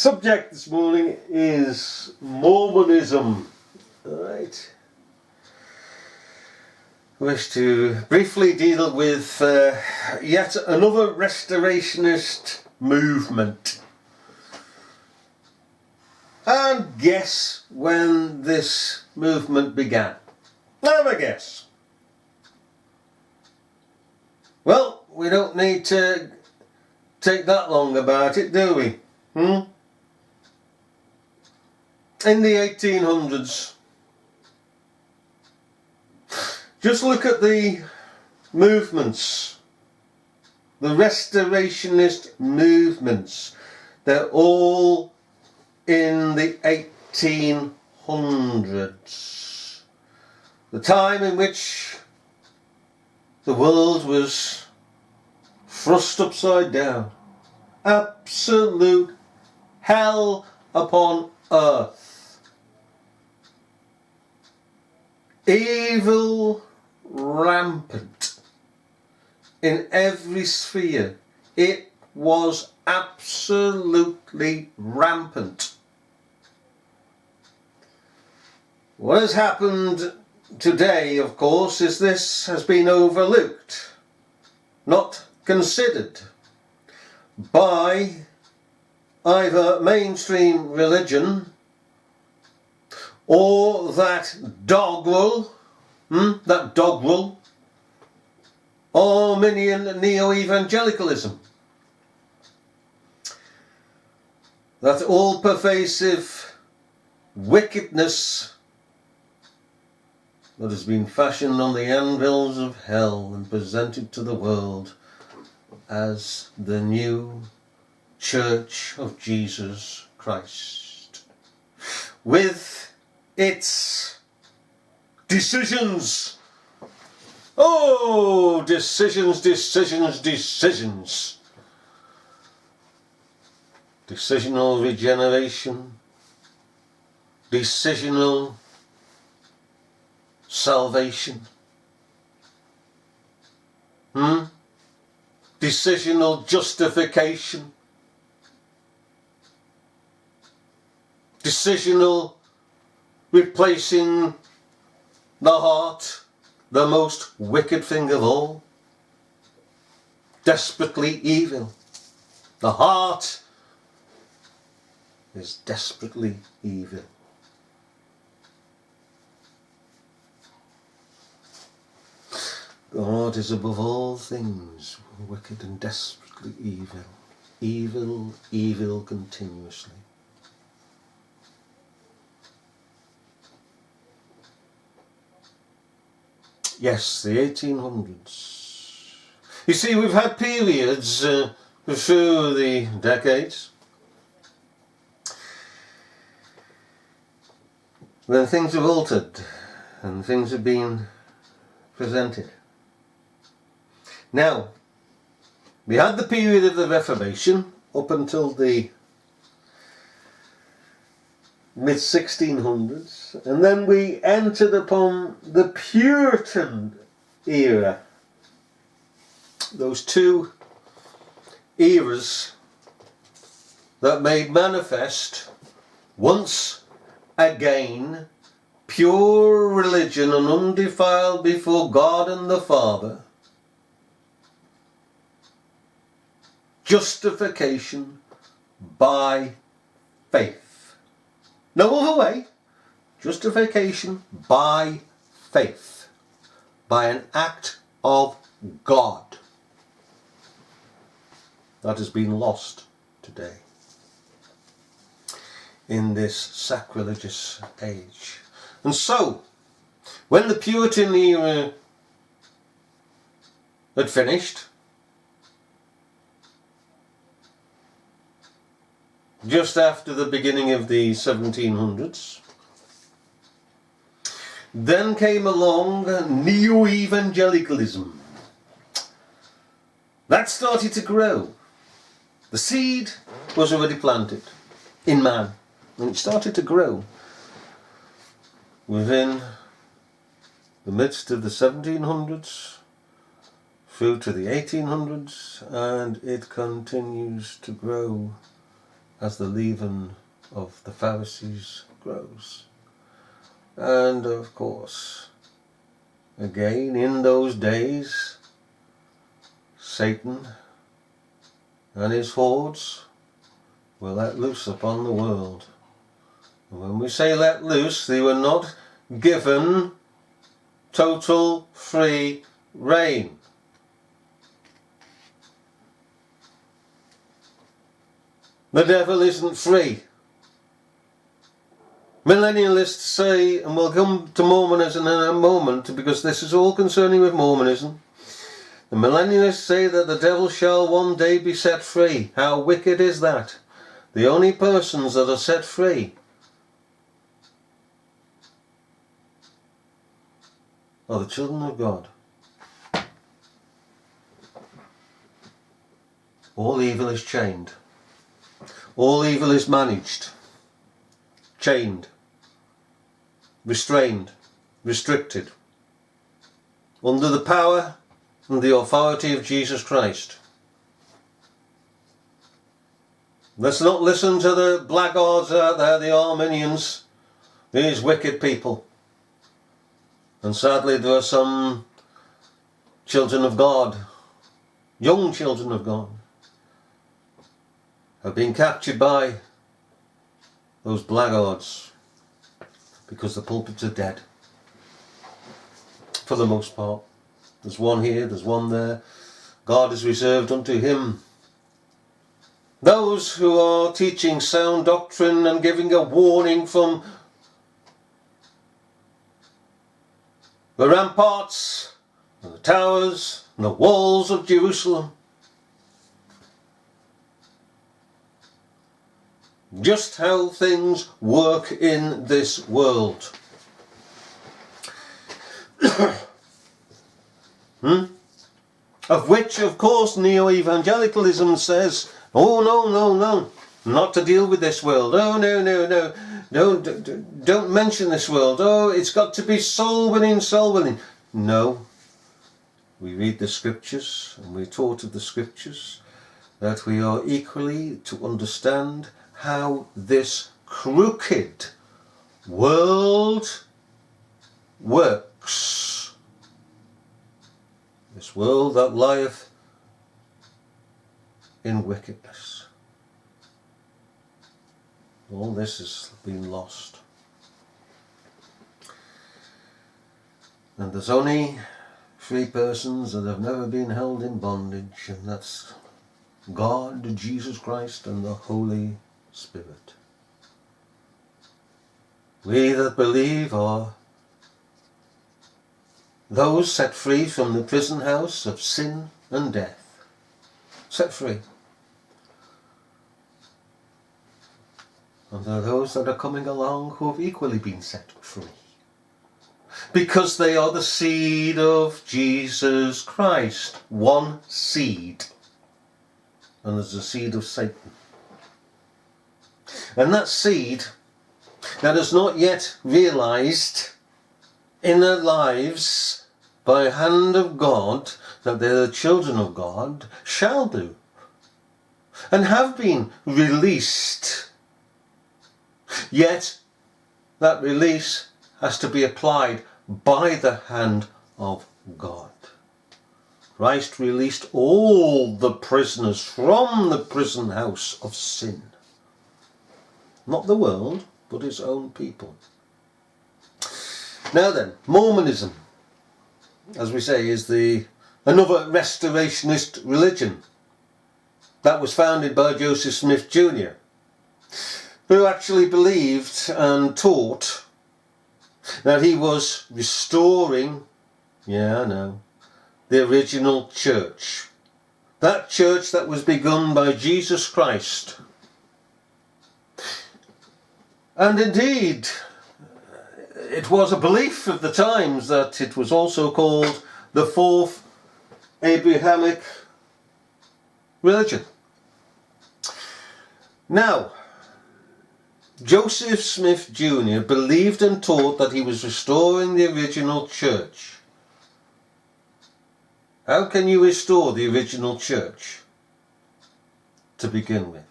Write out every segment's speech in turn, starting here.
Subject this morning is Mormonism. Alright. I wish to briefly deal with yet another restorationist movement. And guess when this movement began. Have a guess. Well, we don't need to take that long about it, do we? In the 1800s. Just look at the movements, the restorationist movements. They're all in the 1800s. The time in which the world was thrust upside down. Absolute hell upon earth. Evil rampant in every sphere. It was absolutely rampant. What has happened today, of course, is this has been overlooked, not considered by either mainstream religion or that doggerel, Arminian neo-evangelicalism, that all-pervasive wickedness that has been fashioned on the anvils of hell and presented to the world as the new Church of Jesus Christ, with its decisions. Oh, decisions. Decisional regeneration, decisional salvation, decisional justification, decisional replacing the heart, the most wicked thing of all, desperately evil. The heart is desperately evil. God is above all things wicked and desperately evil. Evil, evil continuously. Yes, the 1800s. You see, we've had periods through the decades when things have altered and things have been presented. Now, we had the period of the Reformation up until the mid-1600s, and then we entered upon the Puritan era. Those two eras that made manifest once again pure religion and undefiled before God and the Father, justification by faith. No other way. Justification by faith. By an act of God. That has been lost today in this sacrilegious age. And so, when the Puritan era had finished, just after the beginning of the 1700s, then came along neo-evangelicalism. That started to grow. The seed was already planted in man, and it started to grow within the midst of the 1700s through to the 1800s, and it continues to grow as the leaven of the Pharisees grows. And of course, again, in those days, Satan and his hordes were let loose upon the world. And when we say let loose, they were not given total free reign. The devil isn't free. Millennialists say, and we'll come to Mormonism in a moment because this is all concerning with Mormonism. The millennialists say that the devil shall one day be set free. How wicked is that? The only persons that are set free are the children of God. All evil is chained. All evil is managed, chained, restrained, restricted, under the power and the authority of Jesus Christ. Let's not listen to the blackguards out there, the Arminians, these wicked people. And sadly there are some children of God, young children of God, have been captured by those blackguards because the pulpits are dead. For the most part. There's one here, there's one there. God is reserved unto him those who are teaching sound doctrine and giving a warning from the ramparts and the towers and the walls of Jerusalem. Just how things work in this world. Of which, of course, neo-evangelicalism says, oh no, not to deal with this world. Oh no, don't mention this world. Oh, it's got to be soul winning. No, we read the scriptures and we're taught of the scriptures that we are equally to understand how this crooked world works. This world that lieth in wickedness. All this has been lost. And there's only three persons that have never been held in bondage, and that's God, Jesus Christ, and the Holy Spirit. We that believe are those set free from the prison house of sin and death. Set free. And there are those that are coming along who have equally been set free. Because they are the seed of Jesus Christ. One seed. And there's the seed of Satan. And that seed that is not yet realized in their lives by hand of God, that they're the children of God, shall do. And have been released. Yet that release has to be applied by the hand of God. Christ released all the prisoners from the prison house of sin. Not the world, but his own people. Now then, Mormonism, as we say, is another restorationist religion that was founded by Joseph Smith Jr., who actually believed and taught that he was restoring, the original church. That church that was begun by Jesus Christ. And indeed, it was a belief of the times that it was also called the fourth Abrahamic religion. Now, Joseph Smith Jr. believed and taught that he was restoring the original church. How can you restore the original church to begin with?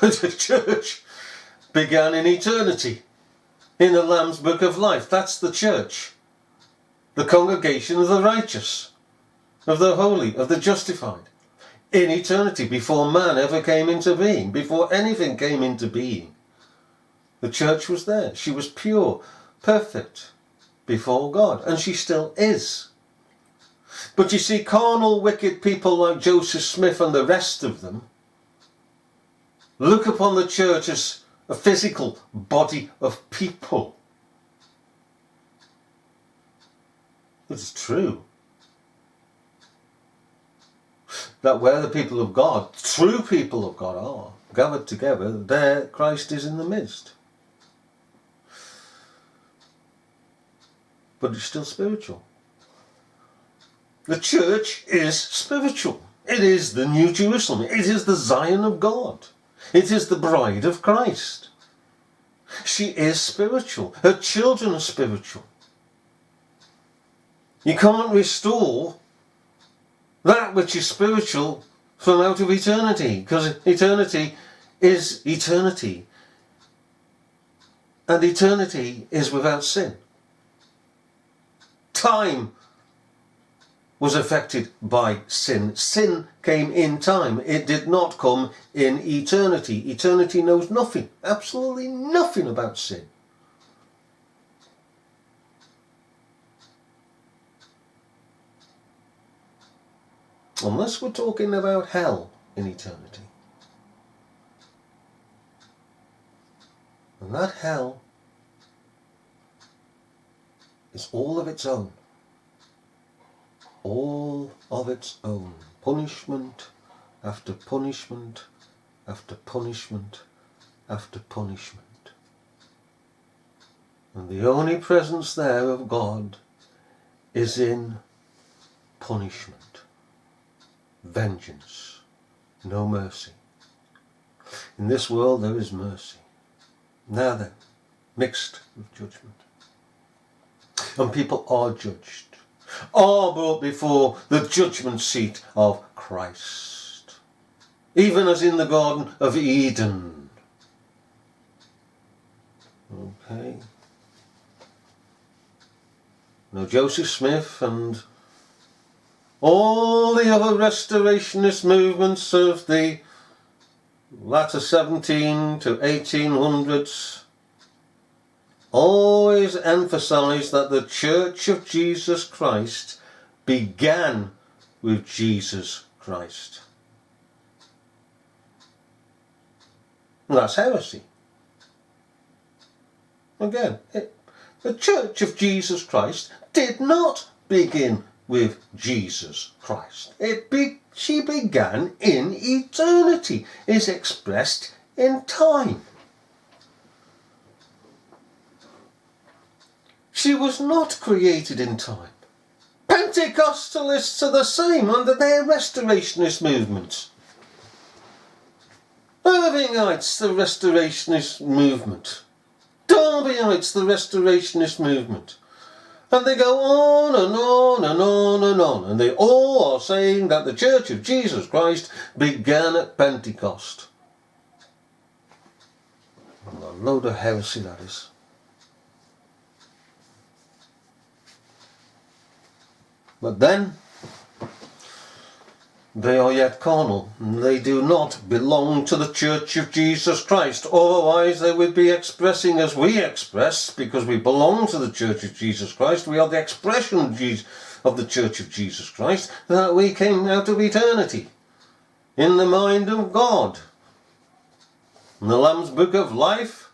The church began in eternity, in the Lamb's Book of Life. That's the church. The congregation of the righteous, of the holy, of the justified. In eternity, before man ever came into being, before anything came into being. The church was there. She was pure, perfect before God, and she still is. But you see, carnal, wicked people like Joseph Smith and the rest of them look upon the church as a physical body of people. It's true that where the people of God, true people of God, are gathered together, there Christ is in the midst. But it's still spiritual. The church is spiritual. It is the New Jerusalem. It is the Zion of God. It is the bride of Christ. She is spiritual. Her children are spiritual. You can't restore that which is spiritual from out of eternity, because eternity is eternity. And eternity is without sin. Time was affected by sin. Sin came in time. It did not come in eternity. Eternity knows nothing, absolutely nothing about sin. Unless we're talking about hell in eternity. And that hell is all of its own. All of its own. Punishment after punishment after punishment after punishment. And the only presence there of God is in punishment. Vengeance. No mercy. In this world there is mercy. Now then, mixed with judgment. And people are judged, are brought before the judgment seat of Christ, even as in the Garden of Eden. Okay. Now Joseph Smith and all the other restorationist movements of the latter 17 to 1800s always emphasise that the Church of Jesus Christ began with Jesus Christ. And that's heresy. Again, the Church of Jesus Christ did not begin with Jesus Christ. She began in eternity, is expressed in time. She was not created in time. Pentecostalists are the same under their restorationist movement. Irvingites, the restorationist movement. Darbyites, the restorationist movement. And they go on and on and on and on. And they all are saying that the Church of Jesus Christ began at Pentecost. And a load of heresy that is. But then, they are yet carnal. They do not belong to the Church of Jesus Christ. Otherwise they would be expressing as we express, because we belong to the Church of Jesus Christ. We are the expression of the Church of Jesus Christ, that we came out of eternity in the mind of God. In the Lamb's Book of Life,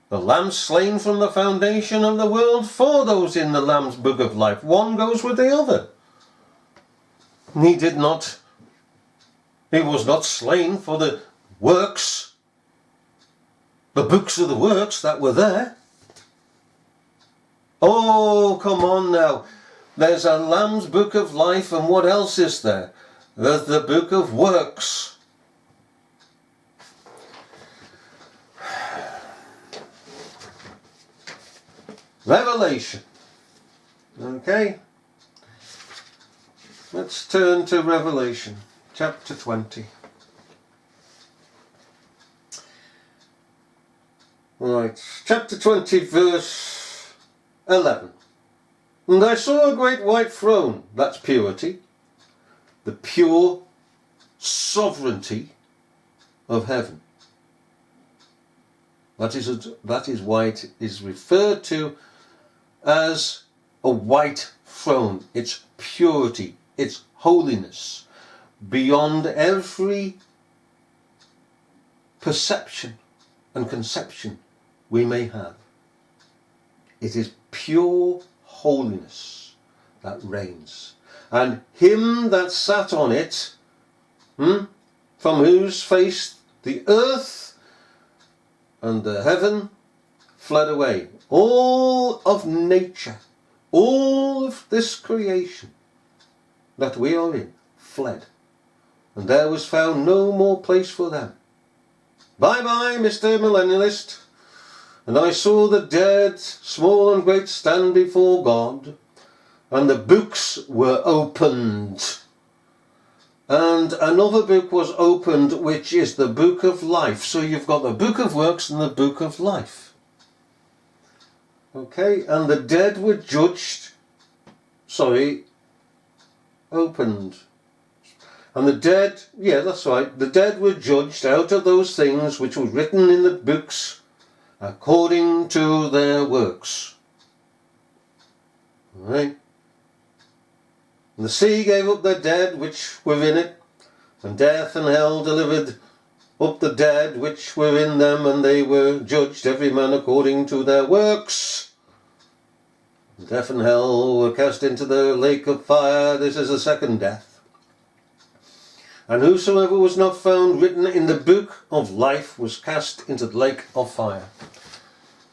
the Lamb slain from the foundation of the world for those in the Lamb's Book of Life. One goes with the other. He was not slain for the works, the books of the works that were there. Oh, come on now. There's a Lamb's Book of Life, and what else is there? There's the Book of Works. Revelation. Okay. Let's turn to Revelation chapter 20. Right, chapter 20, verse 11. And I saw a great white throne, that's purity, the pure sovereignty of heaven. That is why it is referred to as a white throne. It's purity, it's holiness, beyond every perception and conception we may have. It is pure holiness that reigns. And him that sat on it, from whose face the earth and the heaven fled away. All of nature, all of this creation that we are in, fled. And there was found no more place for them. Bye bye, Mr. Millennialist. And I saw the dead, small and great, stand before God, and the books were opened. And another book was opened, which is the book of life. So you've got the book of works and the book of life. Okay, and the dead were judged, opened. And the dead, that's right, the dead were judged out of those things which were written in the books according to their works. Right. And the sea gave up their dead which were in it, and death and hell delivered up the dead which were in them, and they were judged every man according to their works. And death and hell were cast into the lake of fire. This is the second death. And whosoever was not found written in the book of life was cast into the lake of fire.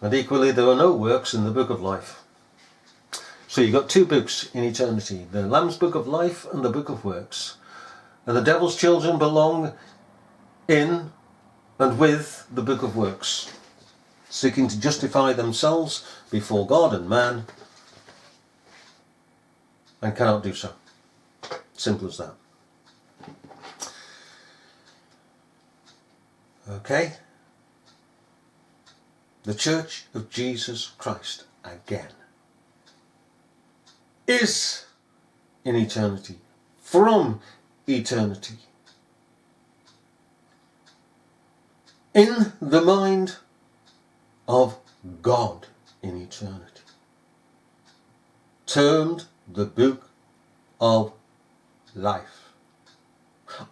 And equally there are no works in the book of life. So you've got two books in eternity, the Lamb's book of life and the book of works. And the devil's children belong in and with the book of works, seeking to justify themselves before God and man, and cannot do so. Simple as that. Okay? The Church of Jesus Christ, again, is in eternity, from eternity, in the mind of God in eternity, termed the book of life,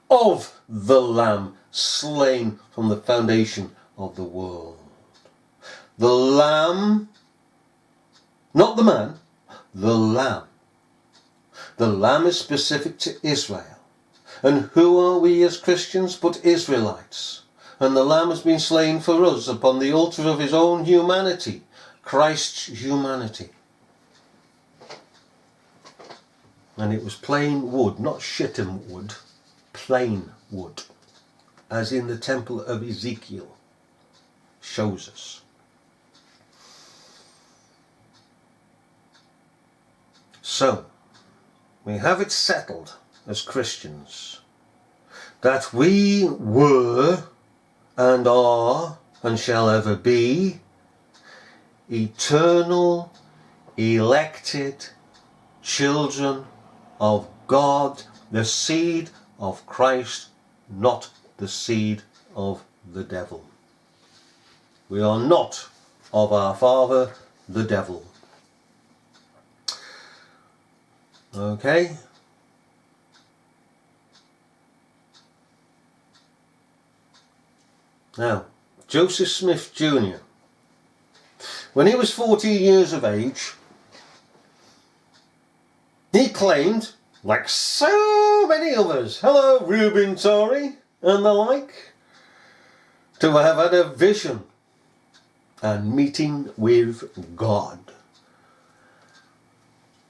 of the Lamb slain from the foundation of the world. The Lamb, not the man, the Lamb. The Lamb is specific to Israel. And who are we as Christians but Israelites? And the Lamb has been slain for us upon the altar of his own humanity, Christ's humanity. And it was plain wood, not shittim wood, plain wood, as in the temple of Ezekiel shows us. So, we have it settled as Christians that we were and are and shall ever be eternal, elected children of God, the seed of Christ, not the seed of the devil. We are not of our father, the devil. Okay? Now, Joseph Smith Jr., when he was 14 years of age, he claimed, like so many others, hello Reuben Torrey and the like, to have had a vision and meeting with God.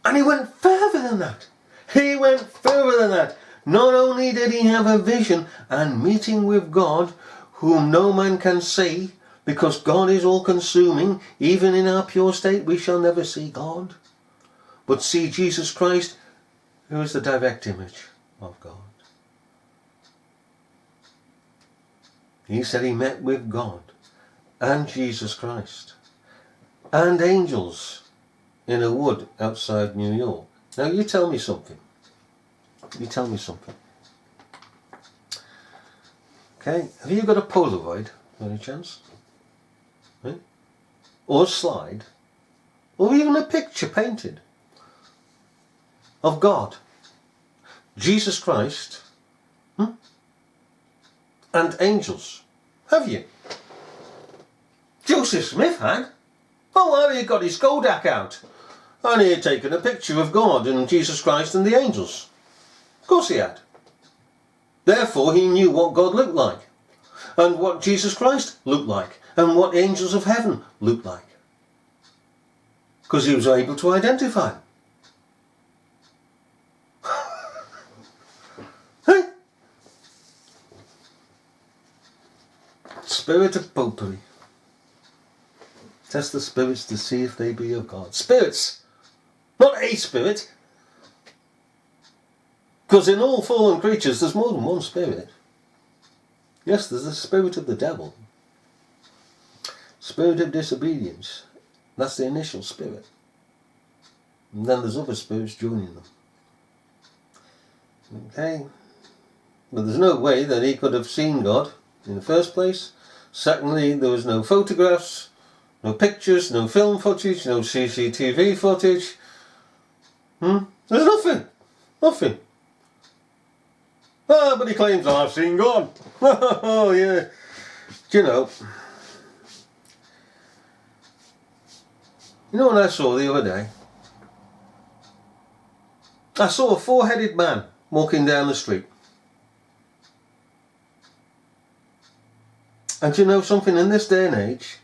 And he went further than that. He went further than that. Not only did he have a vision and meeting with God, whom no man can see, because God is all-consuming, even in our pure state we shall never see God, but see Jesus Christ, who is the direct image of God. He said he met with God and Jesus Christ and angels in a wood outside New York. Now you tell me something. You tell me something. Okay, have you got a Polaroid by any chance? Eh? Or a slide? Or even a picture painted of God, Jesus Christ, and angels? Have you? Joseph Smith had. Oh, well, he got his Kodak out. And he had taken a picture of God and Jesus Christ and the angels. Of course he had. Therefore he knew what God looked like, and what Jesus Christ looked like, and what angels of heaven looked like. Because he was able to identify them. Hey? Spirit of popery. Test the spirits to see if they be of God. Spirits! Not a spirit! Because in all fallen creatures there's more than one spirit. Yes, there's the spirit of the devil. Spirit of disobedience. That's the initial spirit. And then there's other spirits joining them. Okay? But there's no way that he could have seen God in the first place. Secondly, there was no photographs, no pictures, no film footage, no CCTV footage. There's nothing. Nothing. Ah, but he claims, I've seen God. Oh, yeah. Do you know what I saw the other day? I saw a four-headed man walking down the street. And do you know something? In this day and age,